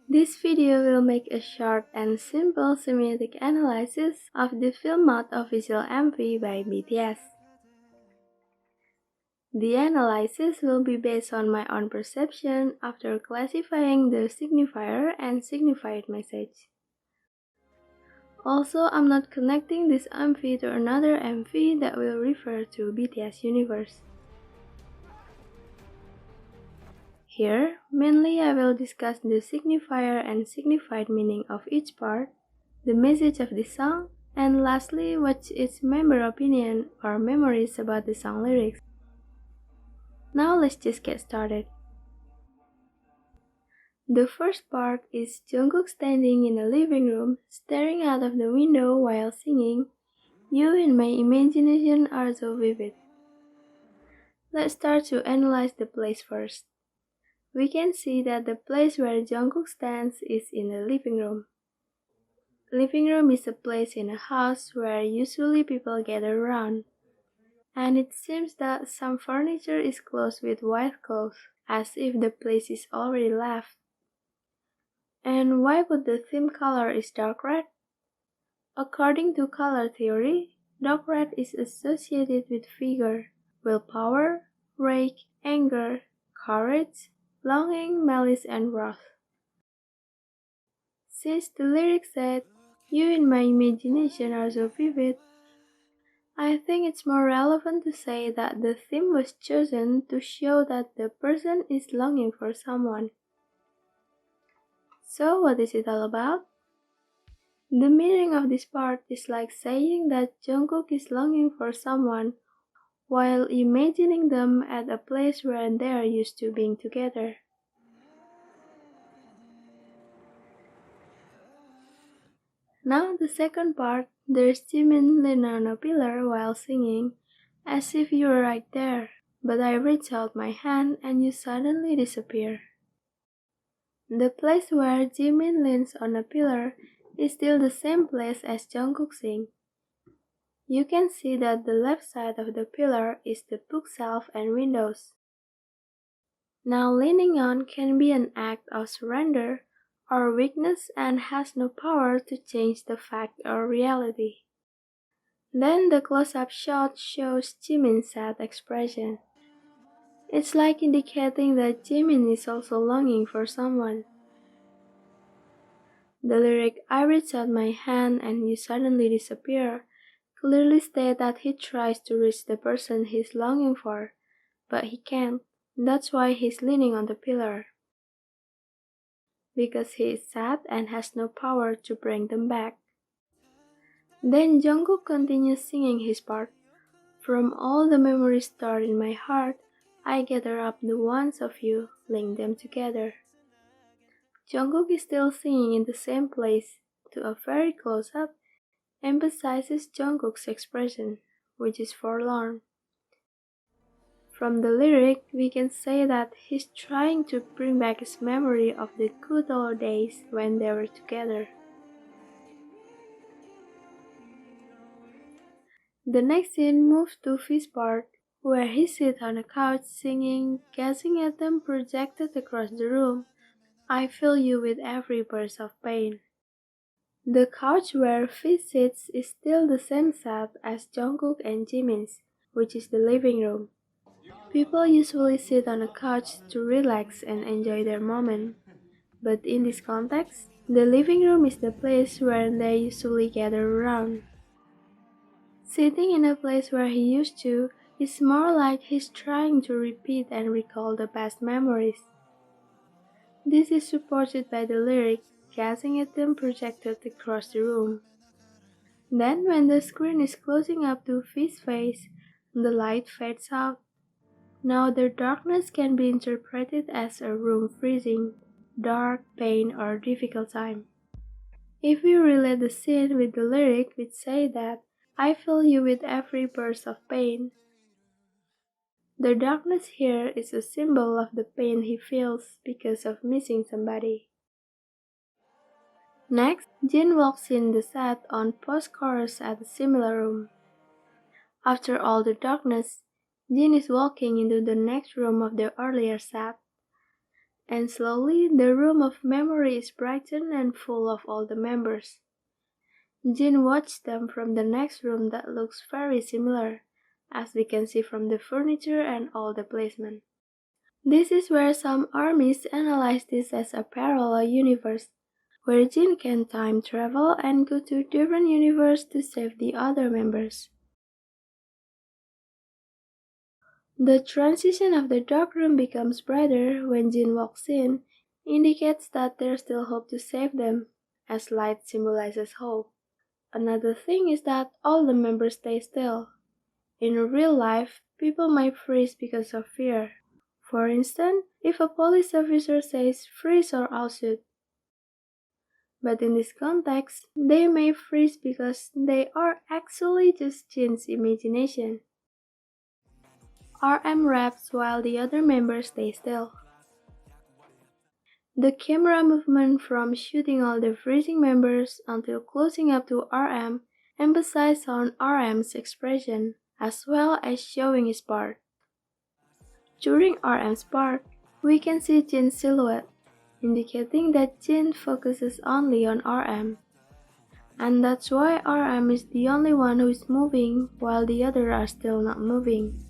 This video will make a short and simple semiotic analysis of the film mode official MV by BTS. The analysis will be based on my own perception after classifying the signifier and signified message. Also, I'm not connecting this MV to another MV that will refer to BTS Universe. Here, mainly I will discuss the signifier and signified meaning of each part, the message of the song, and lastly, what's its member opinion or memories about the song lyrics. Now let's just get started. The first part is Jungkook standing in a living room, staring out of the window while singing, "You in my imagination are so vivid." Let's start to analyze the place first. We can see that the place where Jungkook stands is in the living room. Living room is a place in a house where usually people gather around. And it seems that some furniture is closed with white cloth, as if the place is already left. And why would the theme color is dark red? According to color theory, dark red is associated with vigor, willpower, rage, anger, courage, longing, malice, and wrath. Since the lyrics said, "You in my imagination are so vivid," I think it's more relevant to say that the theme was chosen to show that the person is longing for someone. So what is it all about? The meaning of this part is like saying that Jungkook is longing for someone while imagining them at a place where they are used to being together. Now the second part, there's Jimin leaning on a pillar while singing, "As if you were right there, but I reach out my hand and you suddenly disappear." The place where Jimin leans on a pillar is still the same place as Jungkook sings. You can see that the left side of the pillar is the bookshelf and windows. Now leaning on can be an act of surrender or weakness and has no power to change the fact or reality. Then the close-up shot shows Jimin's sad expression. It's like indicating that Jimin is also longing for someone. The lyric, "I reach out my hand and you suddenly disappear," clearly state that he tries to reach the person he's longing for, but he can't. That's why he's leaning on the pillar. Because he is sad and has no power to bring them back. Then Jungkook continues singing his part. "From all the memories stored in my heart, I gather up the ones of you, link them together." Jungkook is still singing in the same place. To a very close-up, emphasizes Jungkook's expression, which is forlorn. From the lyric, we can say that he's trying to bring back his memory of the good old days when they were together. The next scene moves to V's part, where he sits on a couch singing, gazing at them projected across the room, "I feel you with every burst of pain." The couch where V sits is still the same set as Jungkook and Jimin's, which is the living room. People usually sit on a couch to relax and enjoy their moment. But in this context, the living room is the place where they usually gather around. Sitting in a place where he used to is more like he's trying to repeat and recall the past memories. This is supported by the lyric, "gazing at them projected across the room." Then when the screen is closing up to V's face, the light fades out. Now the darkness can be interpreted as a room freezing, dark, pain, or difficult time. If we relate the scene with the lyric which say that, "I feel you with every burst of pain," the darkness here is a symbol of the pain he feels because of missing somebody. Next, Jin walks in the set on post-chorus at a similar room. After all the darkness, Jin is walking into the next room of the earlier set. And slowly, the room of memory is brightened and full of all the members. Jin watched them from the next room that looks very similar, as we can see from the furniture and all the placement. This is where some armies analyze this as a parallel universe, where Jin can time travel and go to different universes to save the other members. The transition of the dark room becomes brighter when Jin walks in, indicates that there's still hope to save them, as light symbolizes hope. Another thing is that all the members stay still. In real life, people might freeze because of fear. For instance, if a police officer says freeze or I'll shoot. But in this context, they may freeze because they are actually just Jin's imagination. RM raps while the other members stay still. The camera movement from shooting all the freezing members until closing up to RM emphasizes on RM's expression, as well as showing his part. During RM's part, we can see Jin's silhouette, indicating that Jin focuses only on RM. And that's why RM is the only one who is moving while the others are still not moving.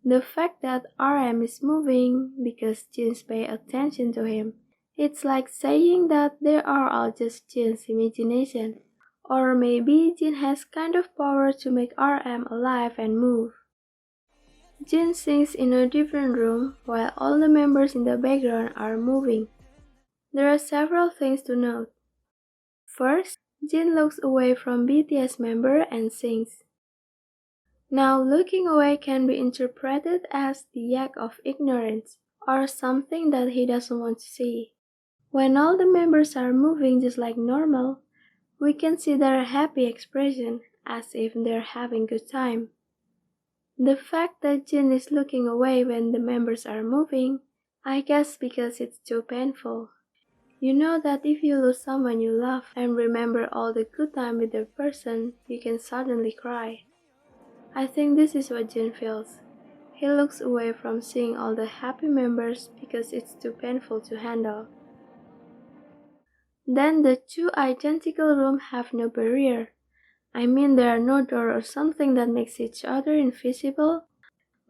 The fact that RM is moving because Jin pays attention to him, it's like saying that they are all just Jin's imagination. Or maybe Jin has kind of power to make RM alive and move. Jin sings in a different room while all the members in the background are moving. There are several things to note. First, Jin looks away from BTS member and sings. Now, looking away can be interpreted as the act of ignorance, or something that he doesn't want to see. When all the members are moving just like normal, we can see their happy expression, as if they're having a good time. The fact that Jin is looking away when the members are moving, I guess because it's too painful. You know that if you lose someone you love and remember all the good time with the person, you can suddenly cry. I think this is what Jin feels. He looks away from seeing all the happy members because it's too painful to handle. Then the two identical rooms have no barrier. I mean there are no doors or something that makes each other invisible,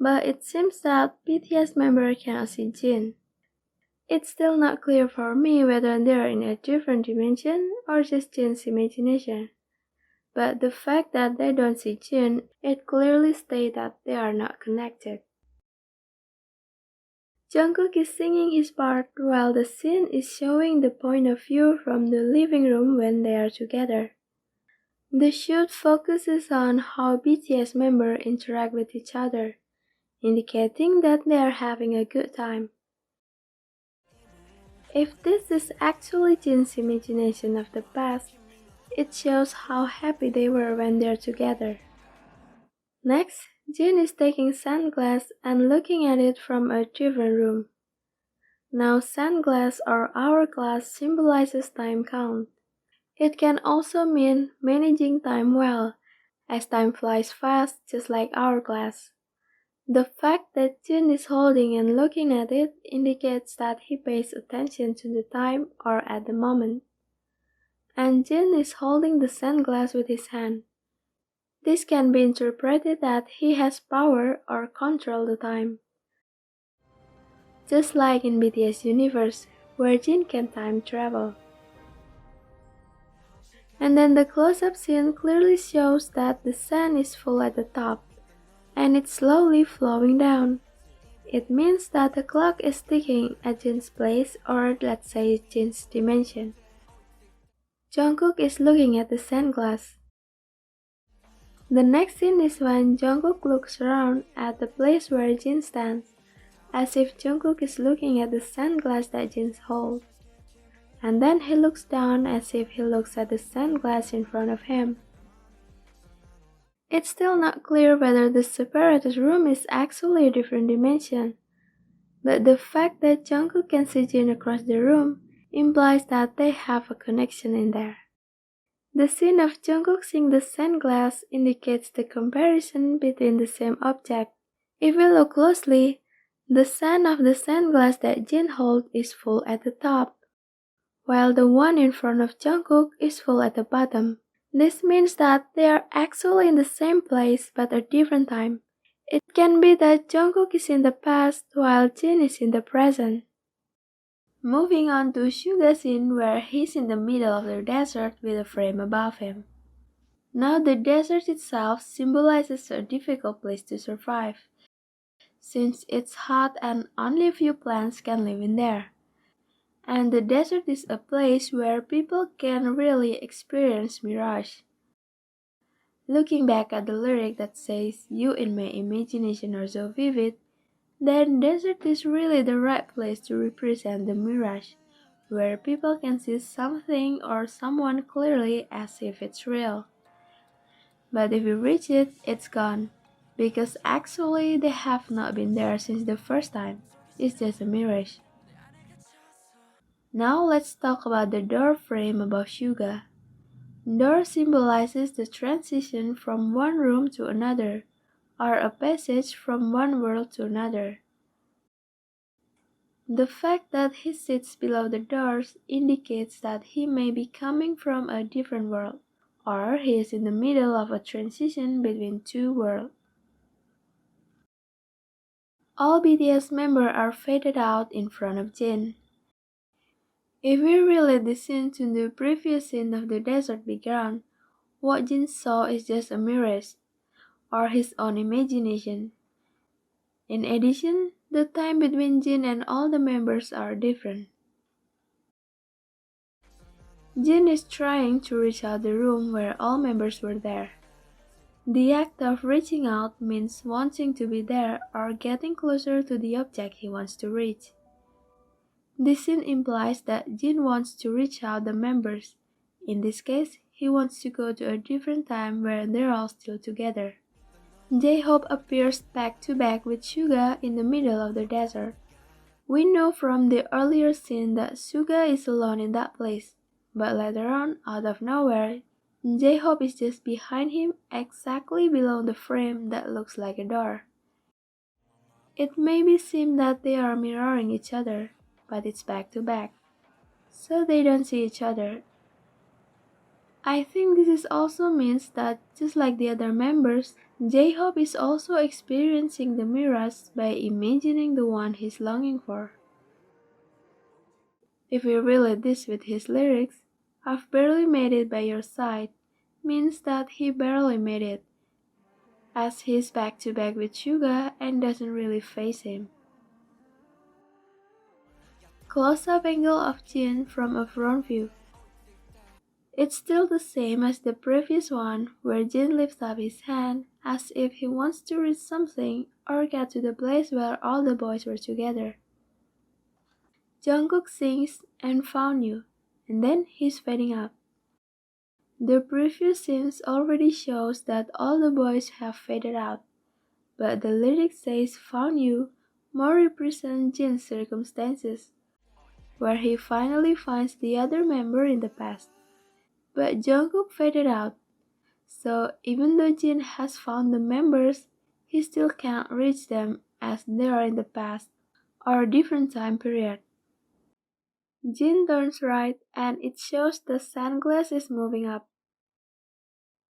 but it seems that BTS members cannot see Jin. It's still not clear for me whether they are in a different dimension or just Jin's imagination. But the fact that they don't see Jin, it clearly states that they are not connected. Jungkook is singing his part while the scene is showing the point of view from the living room when they are together. The shoot focuses on how BTS members interact with each other, indicating that they are having a good time. If this is actually Jin's imagination of the past, it shows how happy they were when they're together. Next, Jin is taking sunglasses and looking at it from a different room. Now sunglass or hourglass symbolizes time count. It can also mean managing time well, as time flies fast just like hourglass. The fact that Jin is holding and looking at it indicates that he pays attention to the time or at the moment. And Jin is holding the sunglass with his hand. This can be interpreted that he has power or control the time. Just like in BTS Universe, where Jin can time travel. And then the close-up scene clearly shows that the sun is full at the top, and it's slowly flowing down. It means that the clock is ticking at Jin's place, or let's say Jin's dimension. Jungkook is looking at the sunglass. The next scene is when Jungkook looks around at the place where Jin stands, as if Jungkook is looking at the sunglass that Jin holds. And then he looks down as if he looks at the sunglass in front of him. It's still not clear whether the separated room is actually a different dimension, but the fact that Jungkook can see Jin across the room implies that they have a connection in there. The scene of Jungkook seeing the sunglass indicates the comparison between the same object. If we look closely, The sand of the sand glass that Jin holds is full at the top, while the one in front of Jungkook is full at the bottom. This means that they are actually in the same place but a different time. It can be that Jungkook is in the past while Jin is in the present. Moving on to Suga's scene where he's in the middle of the desert with a frame above him. Now the desert itself symbolizes a difficult place to survive, since it's hot and only a few plants can live in there. And the desert is a place where people can really experience mirage. Looking back at the lyric that says, "You in my imagination are so vivid," then desert is really the right place to represent the mirage, where people can see something or someone clearly as if it's real. But if you reach it, it's gone, because actually they have not been there since the first time. It's just a mirage. Now let's talk about the door frame above Suga. Door symbolizes the transition from one room to another, or a passage from one world to another. The fact that he sits below the doors indicates that he may be coming from a different world, or he is in the middle of a transition between two worlds. All BTS members are faded out in front of Jin. If we relate the scene to the previous scene of the desert background, what Jin saw is just a mirage, or his own imagination. In addition, the time between Jin and all the members are different. Jin is trying to reach out the room where all members were there. The act of reaching out means wanting to be there or getting closer to the object he wants to reach. This scene implies that Jin wants to reach out the members. In this case, he wants to go to a different time where they're all still together. J-Hope appears back to back with Suga in the middle of the desert. We know from the earlier scene that Suga is alone in that place, but later on, out of nowhere, J-Hope is just behind him exactly below the frame that looks like a door. It maybe seem that they are mirroring each other, but it's back to back, so they don't see each other. I think this also means that, just like the other members, J-Hope is also experiencing the mirage by imagining the one he's longing for. If we relate this with his lyrics, "I've barely made it by your side," means that he barely made it, as he's back to back with Suga and doesn't really face him. Close-up angle of Jin from a front view. It's still the same as the previous one, where Jin lifts up his hand as if he wants to reach something or get to the place where all the boys were together. Jungkook sings and "Found You," and then he's fading out. The previous scenes already shows that all the boys have faded out, but the lyric says "Found You" more represent Jin's circumstances, where he finally finds the other member in the past. But Jungkook faded out, so even though Jin has found the members, he still can't reach them as they are in the past or a different time period. Jin turns right and it shows the sunglass is moving up.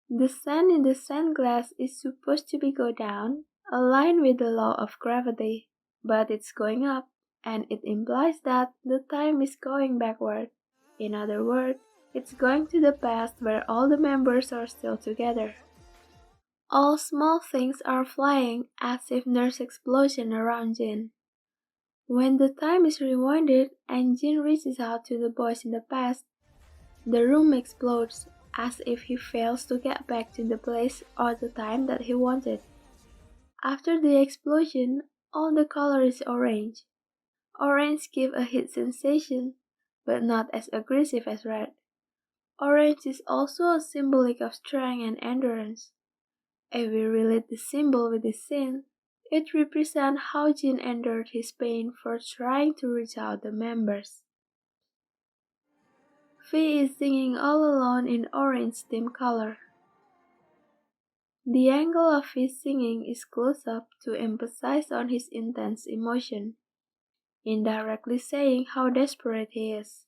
The sand in the sunglass is supposed to be go down, aligned with the law of gravity, but it's going up, and it implies that the time is going backward. In other words, it's going to the past where all the members are still together. All small things are flying as if there's explosion around Jin. When the time is rewinded and Jin reaches out to the boys in the past, the room explodes as if he fails to get back to the place or the time that he wanted. After the explosion, all the color is orange. Orange gives a heat sensation, but not as aggressive as red. Orange is also a symbolic of strength and endurance. If we relate the symbol with the scene, it represents how Jin endured his pain for trying to reach out the members. V is singing all alone in orange theme color. The angle of his singing is close up to emphasize on his intense emotion, indirectly saying how desperate he is.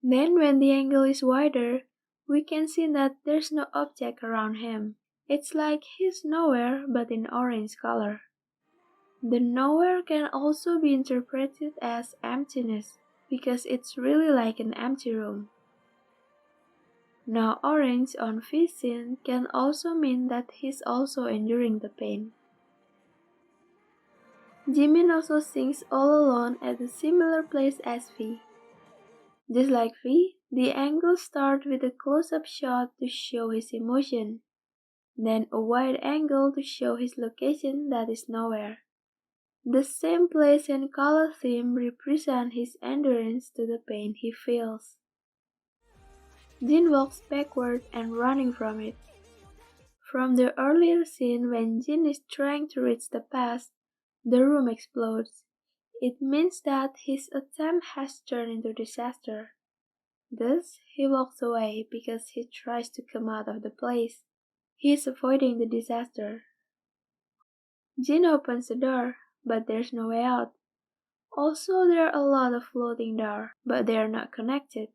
Then when the angle is wider, we can see that there's no object around him. It's like he's nowhere but in orange color. The nowhere can also be interpreted as emptiness, because it's really like an empty room. Now orange on V's scene can also mean that he's also enduring the pain. Jimin also sings all alone at a similar place as V. Just like V, the angles start with a close-up shot to show his emotion, then a wide angle to show his location that is nowhere. The same place and color theme represent his endurance to the pain he feels. Jin walks backward and running from it. From the earlier scene when Jin is trying to reach the past, the room explodes. It means that his attempt has turned into disaster. Thus, he walks away because he tries to come out of the place. He is avoiding the disaster. Jin opens the door, but there's no way out. Also, there are a lot of floating doors, but they are not connected.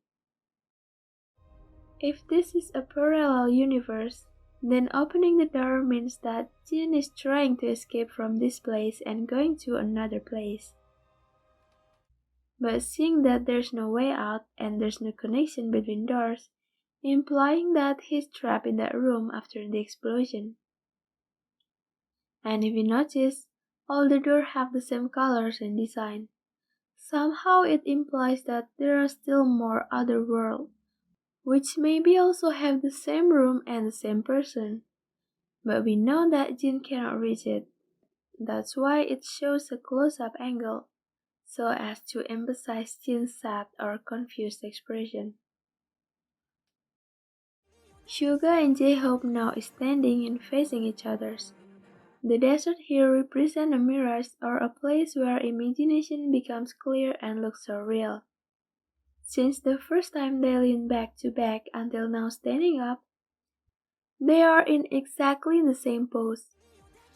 If this is a parallel universe, then opening the door means that Jin is trying to escape from this place and going to another place. But seeing that there's no way out and there's no connection between doors, implying that he's trapped in that room after the explosion. And if you notice, all the doors have the same colors and design. Somehow it implies that there are still more other worlds, which maybe also have the same room and the same person. But we know that Jin cannot reach it. That's why it shows a close-up angle, so as to emphasize Jin's sad or confused expression. Suga and J-Hope now standing and facing each other. The desert here represents a mirage or a place where imagination becomes clear and looks so real. Since the first time they lean back to back until now standing up, they are in exactly the same pose.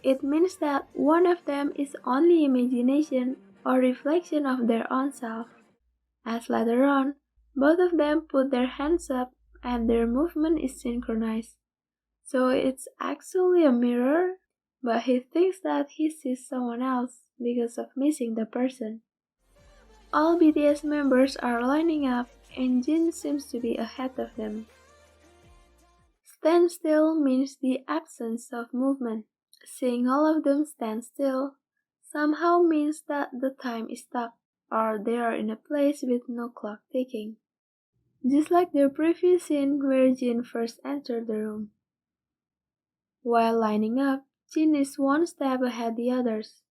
It means that one of them is only imagination or reflection of their own self, as later on, both of them put their hands up and their movement is synchronized. So it's actually a mirror, but he thinks that he sees someone else because of missing the person. All BTS members are lining up and Jin seems to be ahead of them. Stand still means the absence of movement. Seeing all of them stand still somehow means that the time is stuck or they are in a place with no clock ticking. Just like the previous scene where Jin first entered the room. While lining up, Jin is one step ahead the others.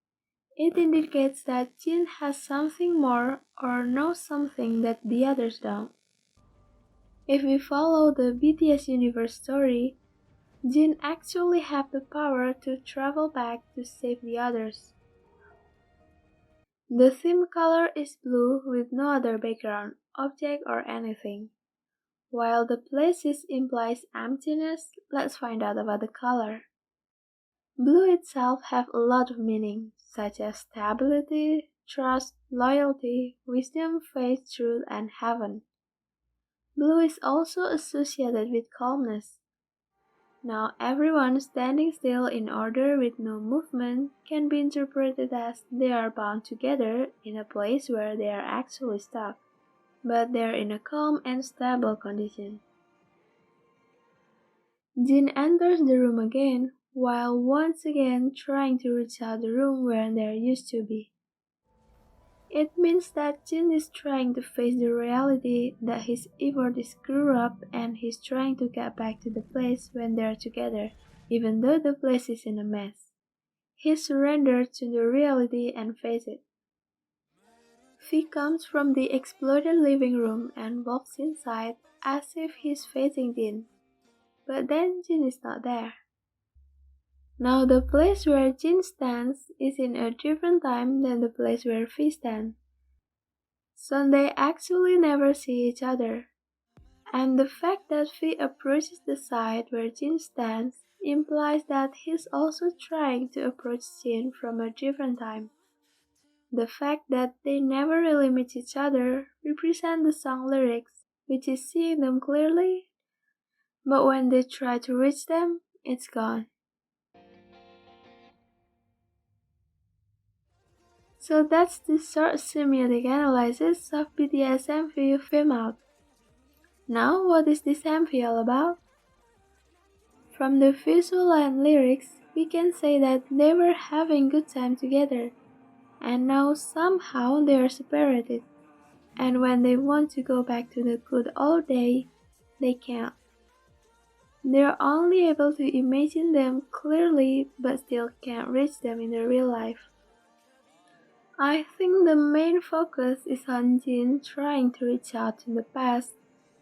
It indicates that Jin has something more or knows something that the others don't. If we follow the BTS Universe story, Jin actually have the power to travel back to save the others. The theme color is blue with no other background, object or anything. While the places implies emptiness, let's find out about the color. Blue itself have a lot of meaning, such as stability, trust, loyalty, wisdom, faith, truth, and heaven. Blue is also associated with calmness. Now everyone standing still in order with no movement can be interpreted as they are bound together in a place where they are actually stuck, but they are in a calm and stable condition. Jin enters the room again, while once again trying to reach out the room where they used to be. It means that Jin is trying to face the reality that his effort is screwed up and he's trying to get back to the place when they're together, even though the place is in a mess. He surrendered to the reality and faced it. V comes from the exploded living room and walks inside as if he's facing Jin. But then Jin is not there. Now the place where Jin stands is in a different time than the place where V stands. So they actually never see each other. And the fact that V approaches the side where Jin stands implies that he's also trying to approach Jin from a different time. The fact that they never really meet each other represents the song lyrics, which is seeing them clearly, but when they try to reach them, it's gone. So that's the short semiotic analysis of BTS MV film out. Now, what is this MV all about? From the visual and lyrics, we can say that they were having good time together, and now somehow they are separated. And when they want to go back to the good old day, they can't. They're only able to imagine them clearly but still can't reach them in their real life. I think the main focus is on Jin trying to reach out in the past,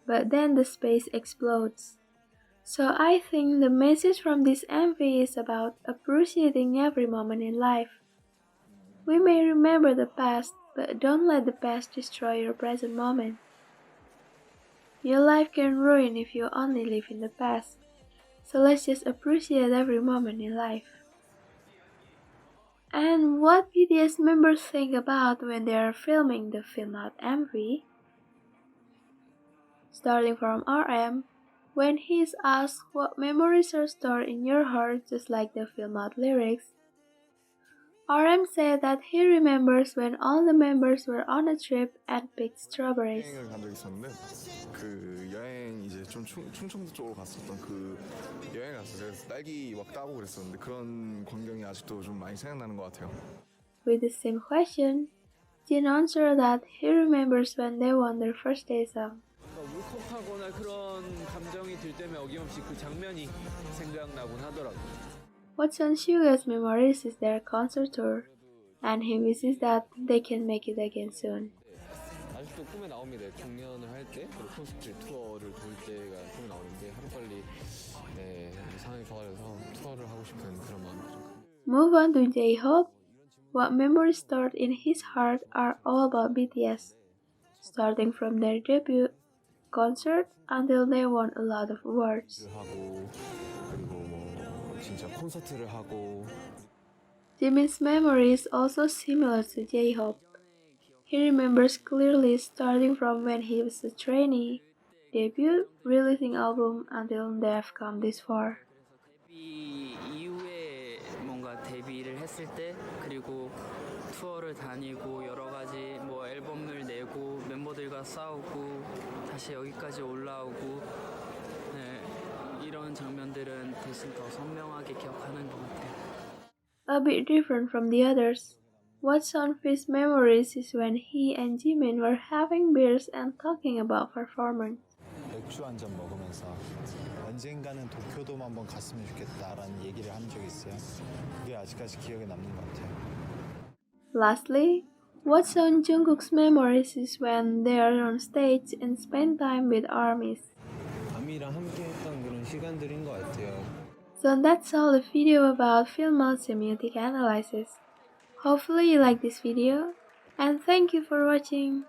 but then the space explodes. So I think the message from this MV is about appreciating every moment in life. We may remember the past, but don't let the past destroy your present moment. Your life can ruin if you only live in the past. So let's just appreciate every moment in life. And what BTS members think about when they are filming the film out MV? Starting from RM, when he is asked what memories are stored in your heart just like the film out lyrics, RM said that he remembers when all the members were on a trip and picked strawberries. 여행을 간 적이 있었는데 그 여행 이제 좀 충청도 쪽으로 갔었던 그 여행을 갔어요. 그래서 딸기 막 따고 그랬었는데 그런 광경이 아직도 좀 많이 생각나는 것 같아요. With the same question, Jin answered that he remembers when they won their first day song. 울컥하거나 그런 감정이 들 때면 어김없이 그 장면이 생각나곤 하더라고요. What's on Suga's memories is their concert tour, and he wishes that they can make it again soon. 아직도 꿈에 나옵니다. 중년을 할 때, 그리고 콘서트 투어를 돌 때가 꿈에 나오는데 하루빨리 상황이 좋아져서 투어를 하고 싶은 그런 마음이 좀. Move on to J-Hope. What memories stored in his heart are all about BTS, starting from their debut concert until they won a lot of awards. 하고 그리고 뭐 진짜 콘서트를 하고. Jimin's memory is also similar to J-Hope. He remembers clearly starting from when he was a trainee, debut, releasing album until they have come this far. 데뷔 이후에 뭔가 데뷔를 했을 때 그리고 투어를 다니고 여러 가지 뭐 앨범을 내고 멤버들과 싸우고 다시 여기까지 올라오고 이런 장면들은 대신 더 선명하게 기억하는 것 같아요. A bit different from the others. What's on his memories is when he and Jimin were having beers and talking about performance. 맥주 한 잔 먹으면서 언젠가는 도쿄돔 한번 갔으면 좋겠다라는 얘기를 한 적이 있어요. 그게 아직까지 기억에 남는 것 같아요. Lastly, what's on Jungkook's memories is when they are on stage and spend time with armies. 아미랑 함께 했던 그런 시간들인 것 같아요. So that's all the video about film out semiotic analysis. Hopefully you like this video, and thank you for watching.